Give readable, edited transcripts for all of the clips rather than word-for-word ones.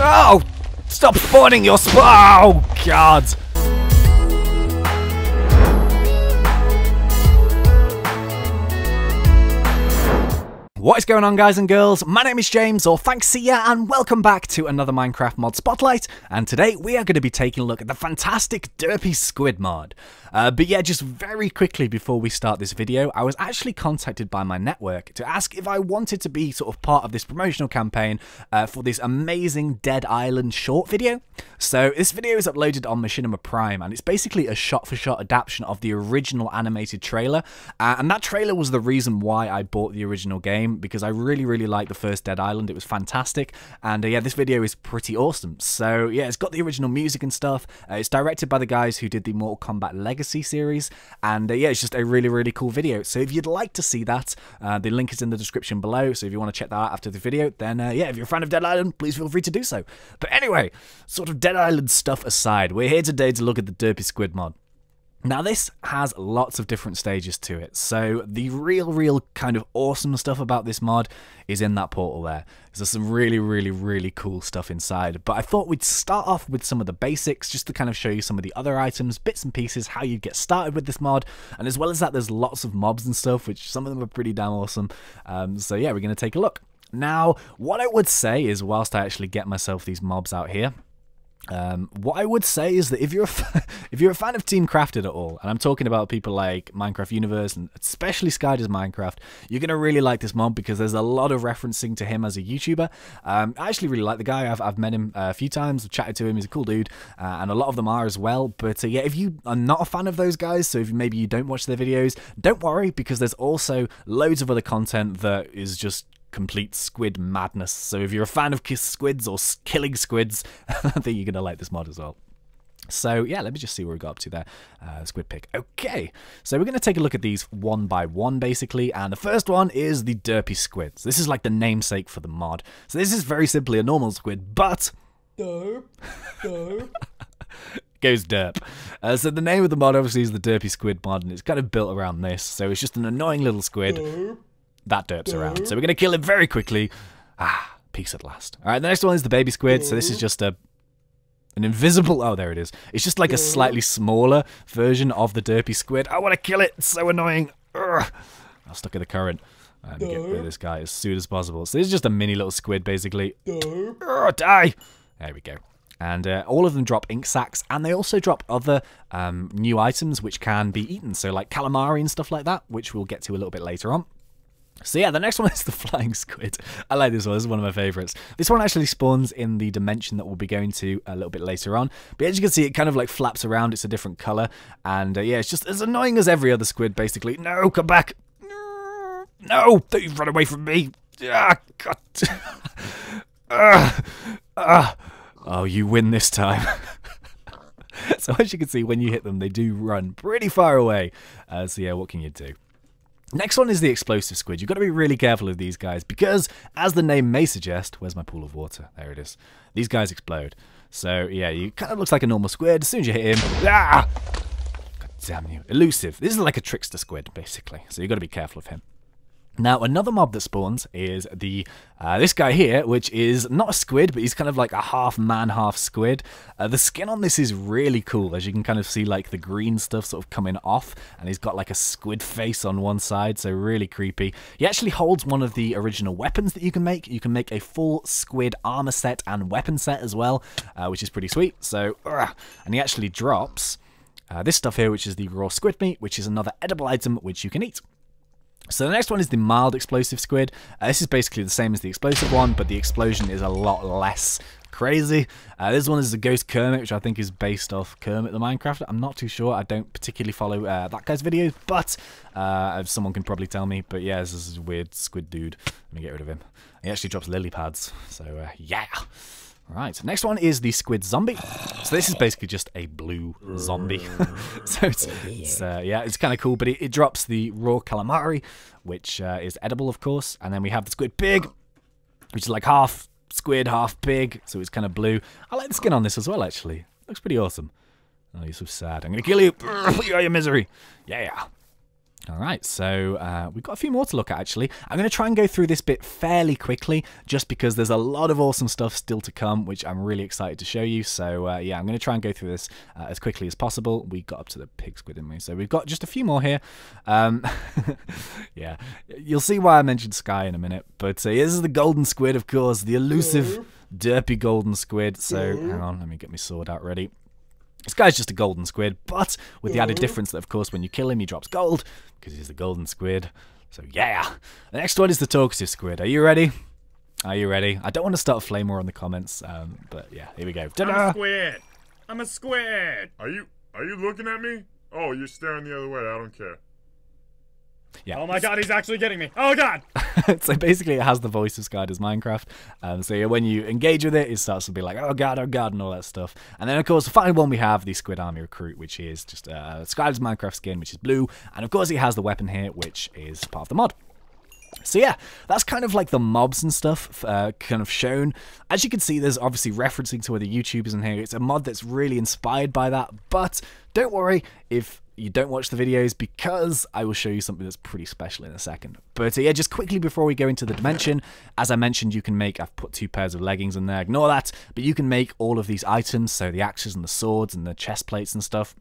Oh! Stop spawning your Oh, God! What is going on, guys and girls? My name is James, or ThnxCya, and welcome back to another Minecraft mod spotlight. And today we are going to be taking a look at the fantastic DERPY SQUID mod. But yeah, just very quickly before we start this video, I was actually contacted by my network to ask if I wanted to be sort of part of this promotional campaign for this amazing Dead Island short video. So this video is uploaded on Machinima Prime, and it's basically a shot-for-shot adaptation of the original animated trailer. And that trailer was the reason why I bought the original game, because I really liked the first Dead Island. It was fantastic, and yeah, this video is pretty awesome. So yeah, it's got the original music and stuff. It's directed by the guys who did the Mortal Kombat Legacy series, and yeah, it's just a really cool video. So if you'd like to see that, the link is in the description below, so if you want to check that out after the video, then yeah, if you're a fan of Dead Island, please feel free to do so. But anyway, sort of Dead Island stuff aside, we're here today to look at the DERPY SQUID mod. Now, this has lots of different stages to it, so the real kind of awesome stuff about this mod is in that portal there. There's some really cool stuff inside, but I thought we'd start off with some of the basics, just to kind of show you some of the other items, bits and pieces, how you get started with this mod, and as well as that, there's lots of mobs and stuff, which some of them are pretty damn awesome. So yeah, we're going to take a look. Now, what I would say is, whilst I actually get myself these mobs out here, what I would say is that if you're a fan of Team Crafted at all, and I'm talking about people like Minecraft Universe and especially Sky Does Minecraft, you're gonna really like this mod because there's a lot of referencing to him as a YouTuber. I actually really like the guy. I've met him a few times, I've chatted to him. He's a cool dude, and a lot of them are as well. But yeah, if you are not a fan of those guys, so if maybe you don't watch their videos, don't worry, because there's also loads of other content that is just complete squid madness. So if you're a fan of squids or killing squids, I think you're gonna like this mod as well. So yeah, let me just see where we got up to there. Squid pick. Okay, so we're gonna take a look at these one by one basically, and the first one is the DERPY SQUID. So this is like the namesake for the mod. So this is very simply a normal squid, but derp. Goes derp. So the name of the mod obviously is the DERPY SQUID mod, and it's kind of built around this. So it's just an annoying little squid that derps around. So we're going to kill him very quickly. Ah, peace at last. Alright, the next one is the baby squid. So this is just an invisible... Oh, there it is. It's just like a slightly smaller version of the DERPY SQUID. I want to kill it. It's so annoying. Ugh. I'm stuck in the current. Let me get rid of this guy as soon as possible. So this is just a mini little squid, basically. Ugh, die. There we go. And all of them drop ink sacs, and they also drop other new items which can be eaten. So like calamari and stuff like that, which we'll get to a little bit later on. So yeah, the next one is the flying squid. I like this one. This is one of my favourites. This one actually spawns in the dimension that we'll be going to a little bit later on. But as you can see, it kind of like flaps around. It's a different colour. And yeah, it's just as annoying as every other squid, basically. No, come back. No, don't you run away from me. Ah, God. Oh, you win this time. So as you can see, when you hit them, they do run pretty far away. So yeah, what can you do? Next one is the explosive squid. You've got to be really careful of these guys because, as the name may suggest, where's my pool of water? There it is. These guys explode. So, yeah, you kind of looks like a normal squid. As soon as you hit him, ah! God damn you. Elusive. This is like a trickster squid, basically. So you've got to be careful of him. Now, another mob that spawns is the this guy here, which is not a squid, but he's kind of like a half man, half squid. The skin on this is really cool, as you can kind of see like the green stuff sort of coming off, and he's got like a squid face on one side, so really creepy. He actually holds one of the original weapons that you can make. You can make a full squid armor set and weapon set as well, which is pretty sweet. So, and he actually drops this stuff here, which is the raw squid meat, which is another edible item which you can eat. So the next one is the mild explosive squid. This is basically the same as the explosive one, but the explosion is a lot less crazy. This one is the Ghost Kermit, which I think is based off Kermit the Minecrafter. I'm not too sure. I don't particularly follow that guy's videos, but someone can probably tell me. But yeah, this is a weird squid dude. Let me get rid of him. He actually drops lily pads, so yeah. Right, next one is the Squid Zombie. So this is basically just a blue zombie. So yeah, it's kind of cool, but it drops the raw calamari, which is edible, of course. And then we have the Squid Pig, which is like half squid, half pig. So it's kind of blue. I like the skin on this as well, actually. Looks pretty awesome. Oh, you're so sad. I'm going to kill you. Put you out of your misery. Yeah. Alright, so we've got a few more to look at actually. I'm going to try and go through this bit fairly quickly, just because there's a lot of awesome stuff still to come, which I'm really excited to show you. So yeah, I'm going to try and go through this as quickly as possible. We got up to the pig squid, didn't we? So we've got just a few more here. Yeah, you'll see why I mentioned Sky in a minute. But this is the golden squid, of course, the elusive, derpy golden squid. So hang on, let me get my sword out ready. This guy's just a golden squid, but with the added difference that, of course, when you kill him, he drops gold, because he's the golden squid. So, yeah. The next one is the talkative squid. Are you ready? Are you ready? I don't want to start a flame war in the comments, but yeah, here we go. I'm a squid! I'm a squid! Are you looking at me? Oh, you're staring the other way. I don't care. Yeah. Oh my god, he's actually getting me. Oh god! So basically it has the voice of Sky does Minecraft. So yeah, when you engage with it, it starts to be like, oh god, and all that stuff. And then of course the final one we have, the Squid Army Recruit, which is just Sky does Minecraft skin, which is blue. And of course it has the weapon here, which is part of the mod. So yeah, that's kind of like the mobs and stuff kind of shown. As you can see, there's obviously referencing to other YouTubers in here. It's a mod that's really inspired by that, but don't worry if you don't watch the videos, because I will show you something that's pretty special in a second. But yeah, just quickly before we go into the dimension, as I mentioned, you can make, I've put 2 pairs of leggings in there, ignore that, but you can make all of these items, so the axes and the swords and the chest plates and stuff.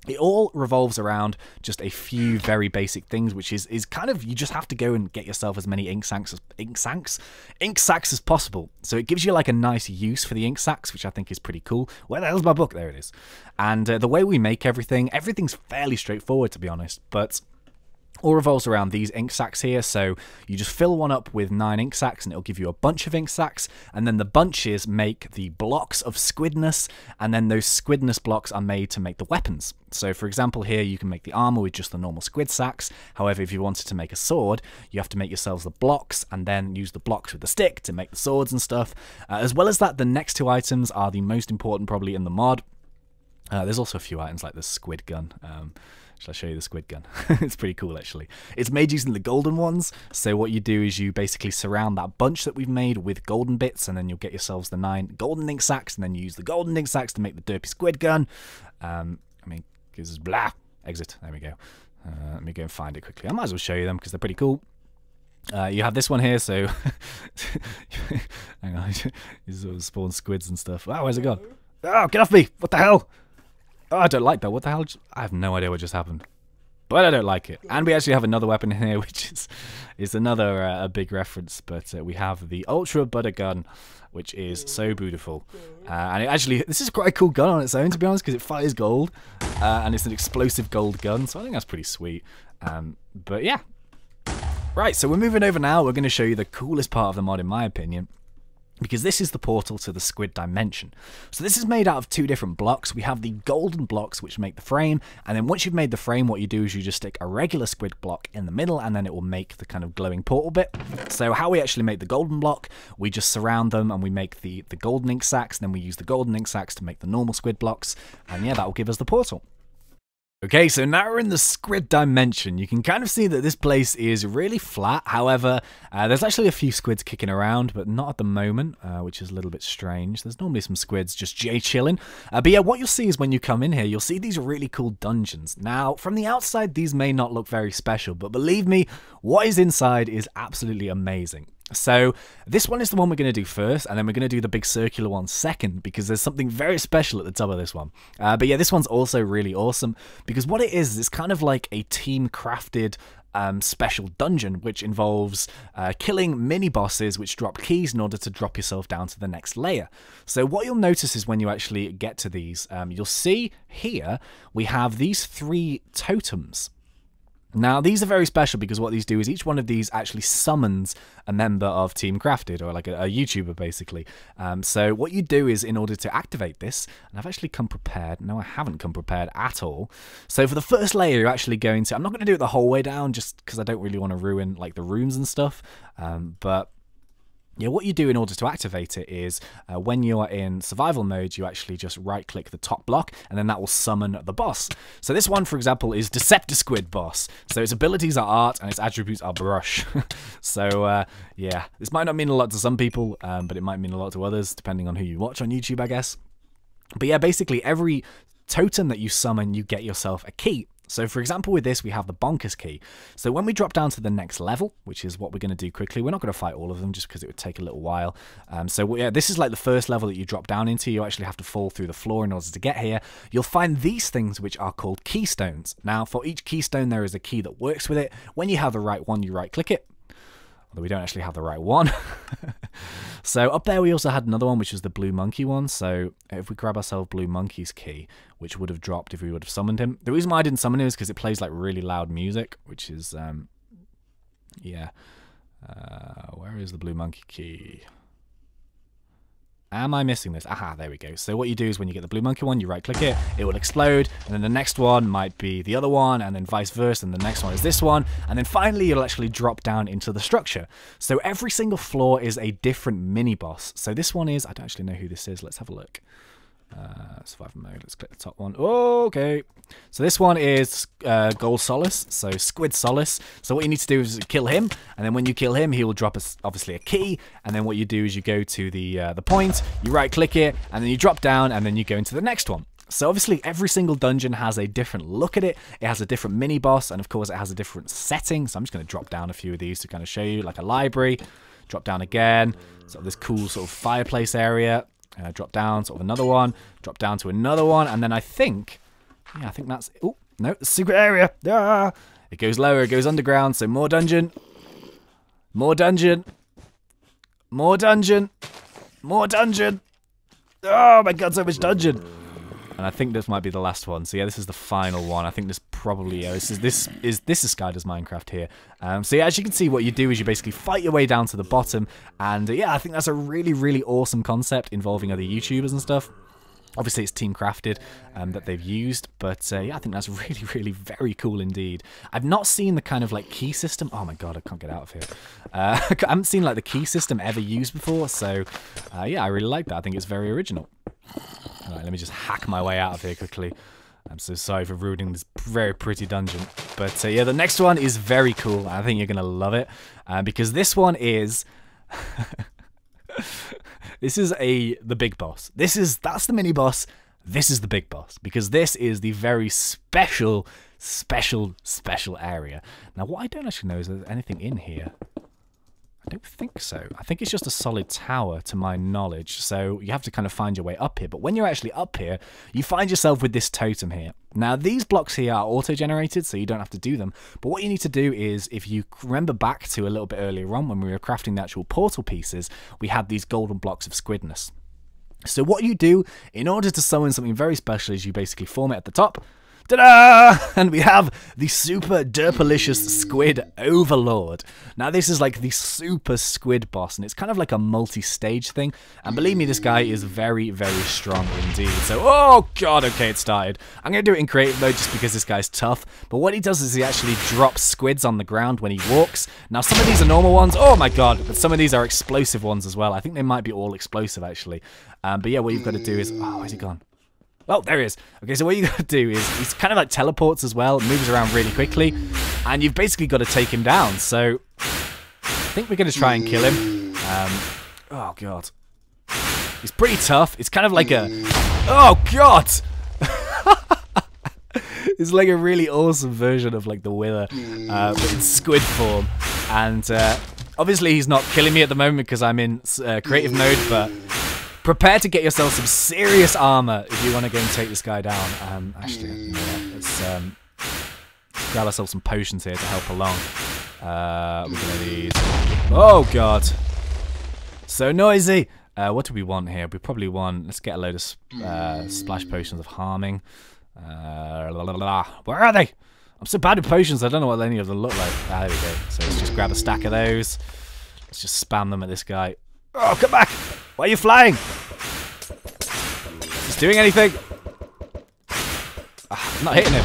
It all revolves around just a few very basic things, which is kind of, you just have to go and get yourself as many ink sacks as possible. So it gives you like a nice use for the ink sacks, which I think is pretty cool. Where the hell's my book? There it is. And the way we make everything's fairly straightforward, to be honest, but all revolves around these ink sacks here. So you just fill one up with 9 ink sacks and it'll give you a bunch of ink sacks, and then the bunches make the blocks of squidness, and then those squidness blocks are made to make the weapons. So for example here, you can make the armor with just the normal squid sacks. However, if you wanted to make a sword, you have to make yourselves the blocks and then use the blocks with the stick to make the swords and stuff. As well as that, the next 2 items are the most important probably in the mod. There's also a few items like the Squid Gun. Shall I show you the Squid Gun? It's pretty cool, actually. It's made using the golden ones. So what you do is you basically surround that bunch that we've made with golden bits, and then you'll get yourselves the 9 golden ink sacks, and then you use the golden ink sacks to make the derpy squid gun. I mean, gives us blah. Exit. There we go. Let me go and find it quickly. I might as well show you them because they're pretty cool. You have this one here, so hang on, you sort of spawn squids and stuff. Wow, where's it gone? Oh, get off me! What the hell? Oh, I don't like that. What the hell? I have no idea what just happened. But I don't like it. And we actually have another weapon in here, which is another a big reference. But we have the Ultra Butter Gun, which is so beautiful. And it actually, this is quite a cool gun on its own, to be honest, because it fires gold. And it's an explosive gold gun, so I think that's pretty sweet. But yeah. Right, so we're moving over now. We're going to show you the coolest part of the mod, in my opinion, because this is the portal to the squid dimension. So this is made out of 2 different blocks. We have the golden blocks, which make the frame, and then once you've made the frame, what you do is you just stick a regular squid block in the middle, and then it will make the kind of glowing portal bit. So how we actually make the golden block, we just surround them and we make the golden ink sacks, and then we use the golden ink sacks to make the normal squid blocks, and yeah, that will give us the portal. Okay, so now we're in the squid dimension. You can kind of see that this place is really flat. However, there's actually a few squids kicking around, but not at the moment, which is a little bit strange. There's normally some squids just chilling. But yeah, what you'll see is when you come in here, you'll see these really cool dungeons. Now, from the outside, these may not look very special, but believe me, what is inside is absolutely amazing. So this one is the one we're going to do first, and then we're going to do the big circular one second, because there's something very special at the top of this one. But yeah, this one's also really awesome, because what it is, it's kind of like a team-crafted special dungeon, which involves killing mini-bosses which drop keys in order to drop yourself down to the next layer. So what you'll notice is when you actually get to these, you'll see here we have these 3 totems. Now, these are very special because what these do is each one of these actually summons a member of Team Crafted, or like a YouTuber, basically. So what you do is, in order to activate this, and I've actually come prepared. No, I haven't come prepared at all. So for the first layer, you're actually going to... I'm not going to do it the whole way down, just because I don't really want to ruin like the rooms and stuff. But... yeah, what you do in order to activate it is when you are in survival mode, you actually just right-click the top block, and then that will summon the boss. So this one, for example, is Deceptisquid boss. So its abilities are art, and its attributes are brush. So, yeah, this might not mean a lot to some people, but it might mean a lot to others, depending on who you watch on YouTube, I guess. But yeah, basically, every totem that you summon, you get yourself a key. So for example, with this, we have the bonkers key. So when we drop down to the next level, which is what we're going to do quickly, we're not going to fight all of them just because it would take a little while. So yeah, this is like the first level that you drop down into. You actually have to fall through the floor in order to get here. You'll find these things which are called keystones. Now, for each keystone, there is a key that works with it. When you have the right one, you right-click it. Although we don't actually have the right one. So up there we also had another one, which was the blue monkey one. So if we grab ourselves blue monkey's key, which would have dropped if we would have summoned him. The reason why I didn't summon him is because it plays like really loud music, which is, yeah. Where is the blue monkey key? Am I missing this? Aha, there we go. So what you do is when you get the blue monkey one, you right-click it, it will explode, and then the next one might be the other one, and then vice versa, and the next one is this one, and then finally it'll actually drop down into the structure. So every single floor is a different mini-boss. So this one is, I don't actually know who this is, let's have a look. Survival mode, let's click the top one. Okay. So this one is Gold Solace, so Squid Solace. So what you need to do is kill him, and then when you kill him, he will drop us obviously a key, and then what you do is you go to the point, you right-click it, and then you drop down, and then you go into the next one. So obviously every single dungeon has a different look at it. It has a different mini-boss, and of course it has a different setting. So I'm just going to drop down a few of these to kind of show you, like a library. Drop down again, so this cool sort of fireplace area. Drop down, sort of another one, drop down to another one, and then I think, yeah, I think that's, oh, no, secret area, ah! It goes lower, it goes underground, so more dungeon, more dungeon, more dungeon, more dungeon, oh my god, so much dungeon, and I think this might be the last one, so yeah, this is the final one. I think this probably, this is Skyder's Minecraft here. So yeah, as you can see, what you do is you basically fight your way down to the bottom, and yeah, I think that's a really, really awesome concept involving other YouTubers and stuff. Obviously, it's team crafted that they've used, but yeah, I think that's really, really very cool indeed. I've not seen the kind of like key system. Oh my god, I can't get out of here. I haven't seen like the key system ever used before, so yeah, I really like that. I think it's very original. All right, let me just hack my way out of here quickly. I'm so sorry for ruining this very pretty dungeon. But yeah, the next one is very cool. I think you're going to love it. Because this one is... this is the big boss. That's the mini boss. This is the big boss. Because this is the very special area. Now, what I don't actually know is there's anything in here. I don't think so. I think it's just a solid tower to my knowledge. So you have to kind of find your way up here. But when you're actually up here, you find yourself with this totem here. Now, these blocks here are auto-generated, so you don't have to do them. But what you need to do is, if you remember back to a little bit earlier on when we were crafting the actual portal pieces, we had these golden blocks of squidness. So what you do in order to summon something very special is you basically form it at the top. Ta-da! And we have the super derpalicious Squid Overlord. Now this is like the super squid boss, and it's kind of like a multi-stage thing. And believe me, this guy is very, very strong indeed. So, oh god, okay, it started. I'm going to do it in creative mode just because this guy's tough. But what he does is he actually drops squids on the ground when he walks. Now some of these are normal ones, oh my god, but some of these are explosive ones as well. I think they might be all explosive actually. But yeah, what you've got to do is, oh, where's he gone? Oh, there he is. Okay, so what you got to do is, he's kind of like teleports as well, moves around really quickly, and you've basically got to take him down. So, I think we're going to try and kill him. Oh, God. He's pretty tough. It's kind of like a... Oh, God! It's like a really awesome version of like the Wither, but in squid form. And obviously he's not killing me at the moment because I'm in creative mode, but... prepare to get yourself some serious armor if you want to go and take this guy down. Actually, you know what, let's grab ourselves some potions here to help along. We're gonna need... Oh god, so noisy. What do we want here? We probably want... Let's get a load of splash potions of harming. Where are they? I'm so bad with potions. I don't know what any of them look like. There we go. So let's just grab a stack of those. Let's just spam them at this guy. Oh, come back! Why are you flying? Is he doing anything? I'm not hitting him.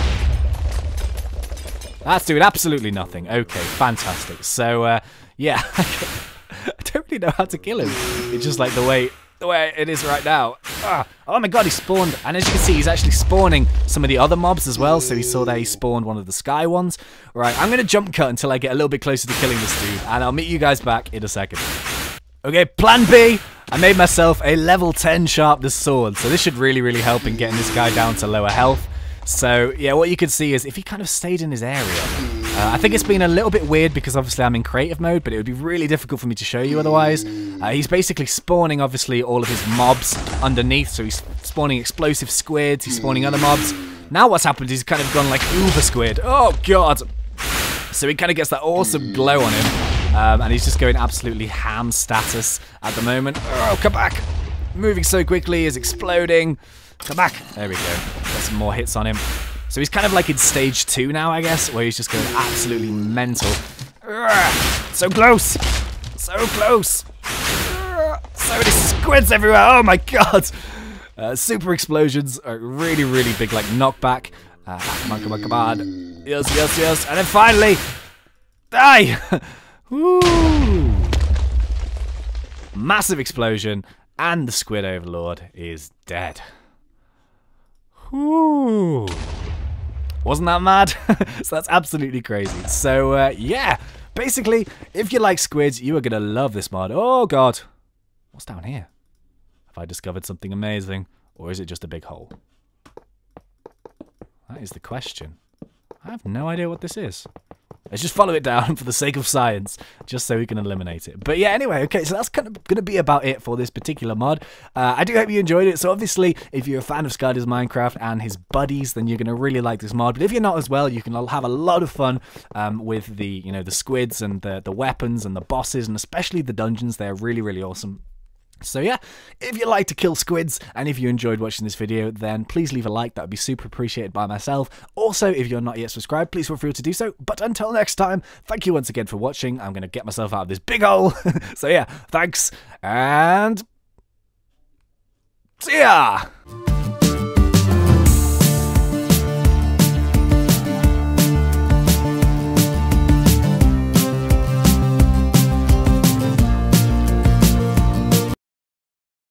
That's doing absolutely nothing. Okay, fantastic. So, yeah, I don't really know how to kill him. It's just like the way it is right now. Oh my god, he spawned. And as you can see, he's actually spawning some of the other mobs as well. So he saw that he spawned one of the sky ones. Right, I'm going to jump cut until I get a little bit closer to killing this dude. And I'll meet you guys back in a second. Okay, plan B. I made myself a level 10 sharpness sword. So this should really, really help in getting this guy down to lower health. So, yeah, what you can see is if he kind of stayed in his area. I think it's been a little bit weird because obviously I'm in creative mode, but it would be really difficult for me to show you otherwise. He's basically spawning, obviously, all of his mobs underneath. So he's spawning explosive squids, he's spawning other mobs. Now what's happened is he's kind of gone like uber squid. Oh, God. So he kind of gets that awesome glow on him. And he's just going absolutely ham status at the moment. Oh, come back. Moving so quickly, is exploding. Come back. There we go. Got some more hits on him. So he's kind of like in stage 2 now, I guess, where he's just going absolutely mental. So close. So close. So many squids everywhere. Oh my God. Super explosions. Really, really big like knockback. Come on, come on, come on. Yes, yes, yes. And then finally, die. Woo. Massive explosion. And the Squid Overlord is dead. Woo. Wasn't that mad? So that's absolutely crazy. So, yeah. Basically, if you like squids, you are going to love this mod. Oh, God. What's down here? Have I discovered something amazing? Or is it just a big hole? That is the question. I have no idea what this is. Let's just follow it down for the sake of science, just so we can eliminate it. But yeah, anyway, okay, so that's kind of going to be about it for this particular mod. I do hope you enjoyed it. So obviously, if you're a fan of Skyder's Minecraft and his buddies, then you're going to really like this mod. But if you're not as well, you can have a lot of fun with the, you know, the squids and the weapons and the bosses, and especially the dungeons. They're really, really awesome. So yeah, if you like to kill squids and if you enjoyed watching this video, then please leave a like. That would be super appreciated by myself. Also, if you're not yet subscribed, please feel free to do so. But until next time, thank you once again for watching. I'm going to get myself out of this big hole. So yeah, thanks and see ya!